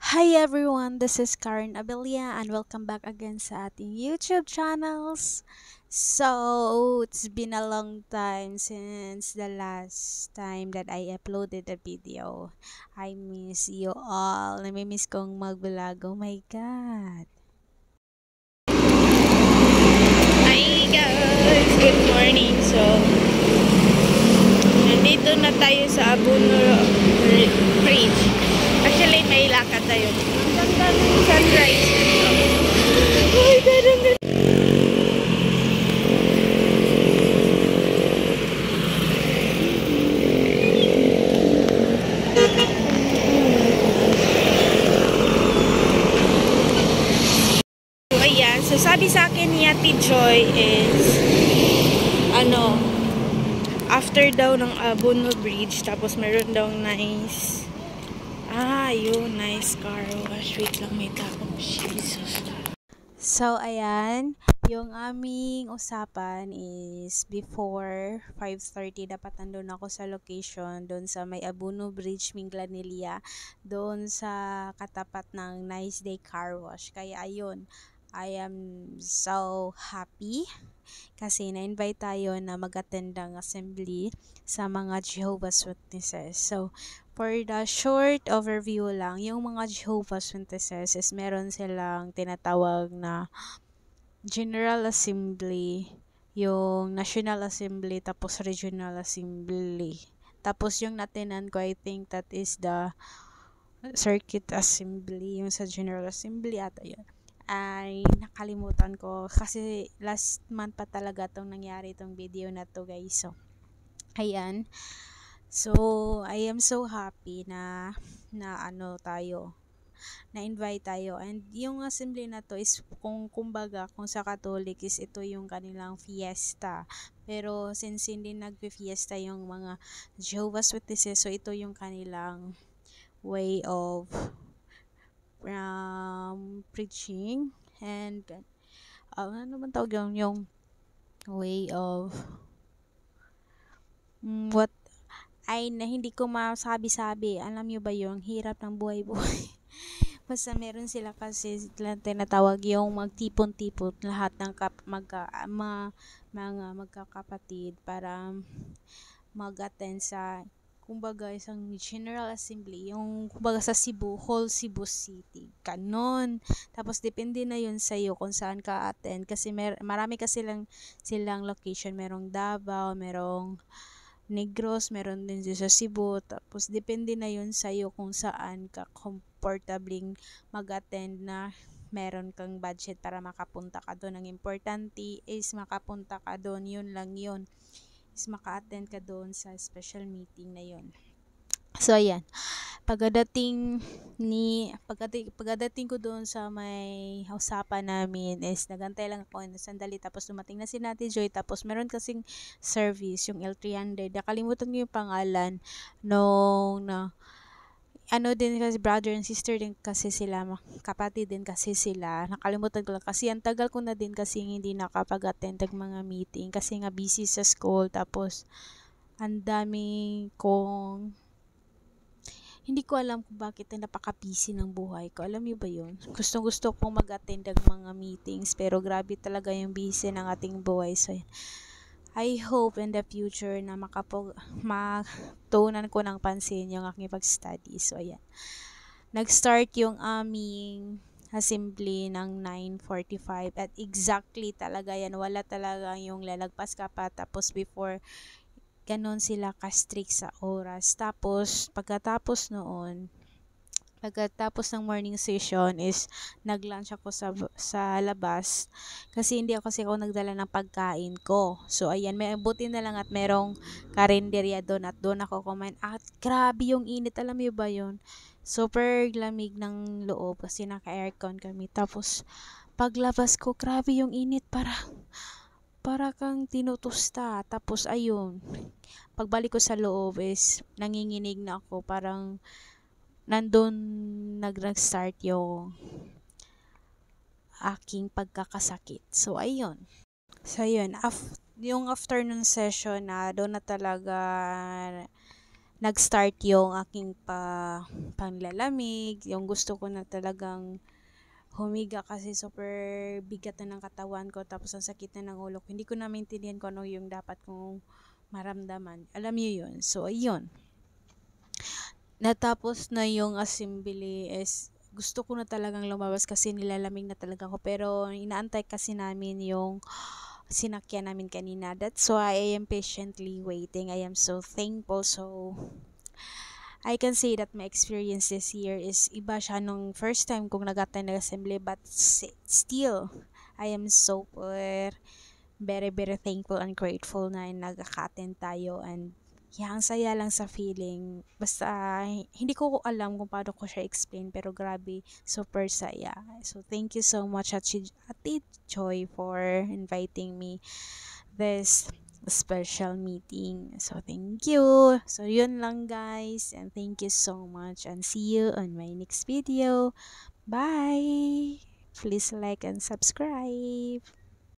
Hi everyone, this is Karen Abelia and welcome back again sa ating YouTube channels. So, it's been a long time since the last time that I uploaded a video. I miss you all. Namimiss kong mag-vlog. Oh my God. Hi guys! Good morning! So, nandito na tayo sa Abuno Bridge. Actually, may lakad tayo. Ang ganda ng sunrise dito. Ay, ganun din. So, ayan. So, sabi sa akin ni Ate Joy is, after daw ng Abuno Bridge, tapos meron daw nice, yun, nice car wash. Wait lang, may takong Jesus. So, ayan, yung aming usapan is before 5:30 dapat nandun ako sa location doon sa may Abuno Bridge, Minglanilla, doon sa katapat ng Nice Day Car Wash. Kaya ayun, I am so happy kasi na-invite tayo na mag-attend ng assembly sa mga Jehovah's Witnesses. So, for the short overview lang, yung mga Jehovah's Witnesses is meron silang tinatawag na General Assembly, yung National Assembly, tapos Regional Assembly. Tapos yung natinan ko, I think that is the Circuit Assembly, yung sa General Assembly ata yun. Ay, nakalimutan ko kasi last month pa talaga tong nangyari tong video na to, guys. So, ayan. So, I am so happy na na-invite tayo. And yung assembly na to is kumbaga kung sa Catholic is ito yung kanilang fiesta. Pero since hindi nagpe-fiesta yung mga Jehovah's Witnesses, so ito yung kanilang way of preaching and ano man tawag yung way of what ay na hindi ko masabi-sabi. Alam nyo ba yung hirap ng buhay-buhay? Basta meron sila kasi tinatawag yung magtipon-tipon lahat ng mga magkakapatid para mag-attend sa kumbaga isang General Assembly, yung kumbaga sa Cebu, whole Cebu City. Ganon. Tapos depende na yun sa iyo kung saan ka attend kasi marami kasi silang location. Merong Davao, merong Negros, meron din sa Cebu. Tapos depende na yun sa iyo kung saan ka comfortabling mag-attend na meron kang budget para makapunta ka doon. Ang importante is makapunta ka doon, yun lang yun, is maka-attend ka doon sa special meeting na yun. So, ayan. Pagdating ko doon sa may usapan namin is nagantay lang ako ng sandali tapos dumating na si Nati Joy tapos meron kasing service yung L300. Nakalimutan ko yung pangalan nung ano din kasi brother and sister din kasi sila, kapatid din kasi sila. Nakalimutan ko lang kasi ang tagal ko na din kasi hindi nakapag-attend ng mga meeting kasi nga busy sa school tapos ang dami kong hindi ko alam kung bakit na napaka-busy ng buhay ko. Alam niyo ba yun? Gustong-gusto kong mag-attend ng mga meetings pero grabe talaga yung busy ng ating buhay. So, I hope in the future na matunan ko ng pansin yung aking pag-study. So, ayan. Nag-start yung aming assembly ng 9:45 at exactly talaga yan. Wala talaga yung lalagpas ka pa tapos before ganon sila ka-strict sa oras. Tapos, pagkatapos ng morning session is nag-lunch ako sa labas kasi hindi ako nagdala ng pagkain ko. So, ayan, may buti na lang at merong karinderya doon at doon ako kumain. At grabe yung init. Alam mo ba yun? Super lamig ng loob kasi naka-aircon kami. Tapos, paglabas ko, grabe yung init. Para kang tinutusta. Tapos, ayun, pagbalik ko sa loob is nanginginig na ako. Parang nandun nag-start yung aking pagkakasakit. So, ayun. So, ayun. Yung afternoon session na doon na talaga nag-start yung aking panlalamig, yung gusto ko na talagang humiga kasi super bigat na ng katawan ko tapos ang sakit na ng ulo ko. Hindi ko na maintindihan kung ano yung dapat kong maramdaman. Alam niyo yun. So, ayun. Natapos na yung assembly is gusto ko na talagang lumabas kasi nilalamig na talaga ako. Pero inaantay kasi namin yung sinakyan namin kanina. That's why I am patiently waiting. I am so thankful. So, I can say that my experience this year is iba siya nung first time kong nag-attend ng assembly, but still, I am super very very thankful and grateful na nagka-attend tayo, and yeah, ang saya lang sa feeling. Basta hindi ko alam kung paano ko siya explain, pero grabe, super saya. So thank you so much Ate Joy for inviting me this special meeting. So thank you. So yun lang guys, and thank you so much, and see you on my next video. Bye. Please like and subscribe.